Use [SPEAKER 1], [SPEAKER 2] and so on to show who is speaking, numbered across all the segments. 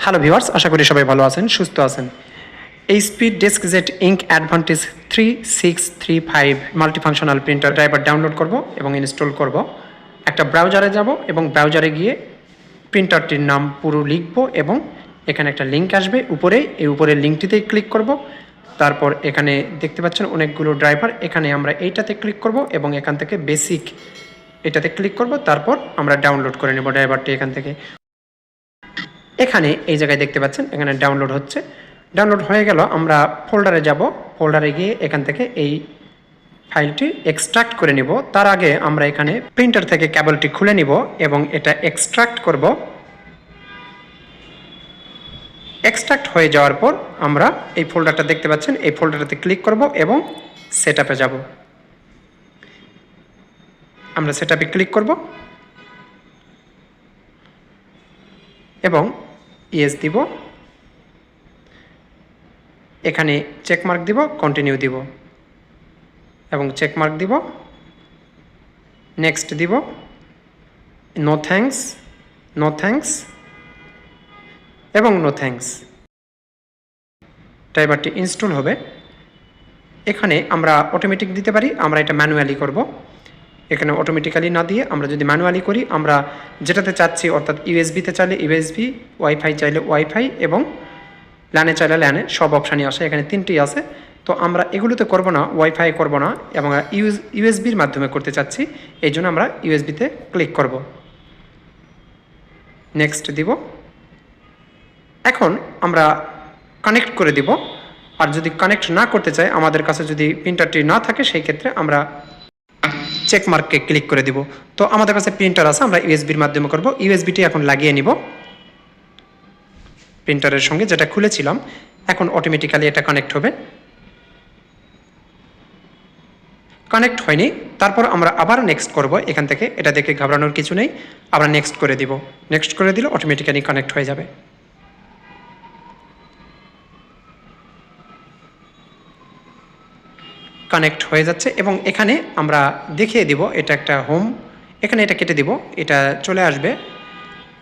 [SPEAKER 1] Hello viewers, আশা করি সবাই ভালো আছেন, সুস্থ আছেন। HP DeskJet ink advantage 3635 multifunctional printer driver download করব এবং ইনস্টল করব। একটা ব্রাউজারে যাব এবং ব্রাউজারে গিয়ে প্রিন্টারটির নাম পুরো লিখব এবং এখানে একটা লিঙ্ক আসবে উপরে, এই উপরের লিঙ্কটিতেই ক্লিক করব। তারপর এখানে দেখতে পাচ্ছেন অনেকগুলো ড্রাইভার, এখানে আমরা এইটাতে ক্লিক করব এবং এখান থেকে বেসিক এটাতে ক্লিক করব। তারপর আমরা ডাউনলোড করে নেব ড্রাইভারটি এখান থেকে। এখানে এই জায়গায় দেখতে পাচ্ছেন এখানে ডাউনলোড হচ্ছে। ডাউনলোড হয়ে গেল, আমরা ফোল্ডারে যাব। ফোল্ডারে গিয়ে এখান থেকে এই ফাইলটি এক্সট্রাক্ট করে নিব। তার আগে আমরা এখানে প্রিন্টার থেকে কেবলটি খুলে নিব এবং এটা এক্সট্রাক্ট করব। এক্সট্রাক্ট হয়ে যাওয়ার পর আমরা এই ফোল্ডারটা দেখতে পাচ্ছেন, এই ফোল্ডারটাতে ক্লিক করব এবং সেটআপে যাব। আমরা সেটআপে ক্লিক করব এবং ইয়েস দিব। এখানে চেকমার্ক দিব, কন্টিনিউ দিব এবং চেকমার্ক দিব, নেক্সট দিব, নো থ্যাঙ্কস, নো থ্যাঙ্কস এবং নো থ্যাঙ্কস। ড্রাইভারটি ইনস্টল হবে। এখানে আমরা অটোমেটিক দিতে পারি, আমরা এটা ম্যানুয়ালি করব। এখানে অটোমেটিক্যালি না দিয়ে আমরা যদি ম্যানুয়ালি করি, আমরা যেটাতে চাচ্ছি, অর্থাৎ ইউএসবিতে চাইলে ইউএসবি, ওয়াইফাই চাইলে ওয়াইফাই এবং ল্যানে চাইলে ল্যানে, সব অপশানই আসে, এখানে 3টি আছে। তো আমরা এগুলোতে করব না, ওয়াইফাই করব না এবং ইউএসবির মাধ্যমে করতে চাচ্ছি, এই জন্য আমরা ইউএসবিতে ক্লিক করব। নেক্সট দিব। এখন আমরা কানেক্ট করে দিব। আর যদি কানেক্ট না করতে চাই, আমাদের কাছে যদি প্রিন্টারটি না থাকে, সেই ক্ষেত্রে আমরা চেকমার্ককে ক্লিক করে দিব। তো আমাদের কাছে প্রিন্টার আছে, আমরা ইউএসবির মাধ্যমে করব। ইউএসবিটি এখন লাগিয়ে নিব প্রিন্টারের সঙ্গে, যেটা খুলেছিলাম। এখন অটোমেটিক্যালি এটা কানেক্ট হবে। কানেক্ট হয়নি, তারপর আমরা আবার নেক্সট করব। এখান থেকে এটা দেখে ঘাবড়ানোর কিছু নেই, আবার নেক্সট করে দিব। নেক্সট করে দিলে অটোমেটিক্যালি কানেক্ট হয়ে যাবে। কানেক্ট হয়ে যাচ্ছে এবং এখানে আমরা দেখিয়ে দিব এটা একটা হোম। এখানে এটা কেটে দিব, এটা চলে আসবে।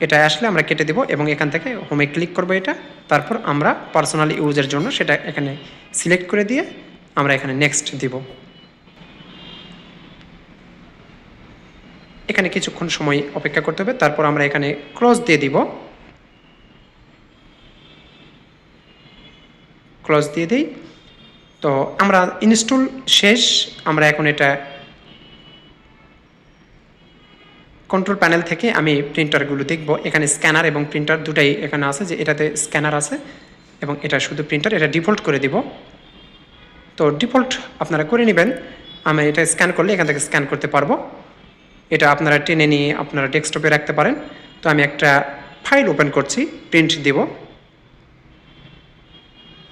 [SPEAKER 1] এটা আসলে আমরা কেটে দেব এবং এখান থেকে হোমে ক্লিক করব এটা। তারপর আমরা পার্সোনাল ইউজের জন্য সেটা এখানে সিলেক্ট করে দিয়ে আমরা এখানে নেক্সট দিব। এখানে কিছুক্ষণ সময় অপেক্ষা করতে হবে, তারপর আমরা এখানে ক্লোজ দিয়ে দিব। ক্লোজ দিয়ে দিই। তো আমরা ইনস্টল শেষ। আমরা এখন এটা কন্ট্রোল প্যানেল থেকে আমি প্রিন্টারগুলো দেখব। এখানে স্ক্যানার এবং প্রিন্টার দুটাই এখানে আছে, যে এটাতে স্ক্যানার আছে এবং এটা শুধু প্রিন্টার। এটা ডিফল্ট করে দিব। তো ডিফল্ট আপনারা করে নেবেন। আমি এটা স্ক্যান করলে এখান থেকে স্ক্যান করতে পারবো। এটা আপনারা টেনে নিয়ে আপনারা ডেস্কটপে রাখতে পারেন। তো আমি একটা ফাইল ওপেন করছি, প্রিন্ট দেব।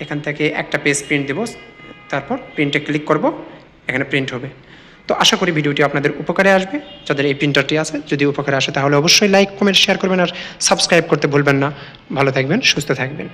[SPEAKER 1] এখান থেকে একটা পেজ প্রিন্ট দেব, তারপর প্রিন্টে ক্লিক করব, এখানে প্রিন্ট হবে। তো আশা করি ভিডিওটি আপনাদের উপকারে আসবে। যাদের এই প্রিন্টারটি আছে, যদি উপকারে আসে তাহলে অবশ্যই লাইক, কমেন্ট, শেয়ার করবেন আর সাবস্ক্রাইব করতে ভুলবেন না। ভালো থাকবেন, সুস্থ থাকবেন।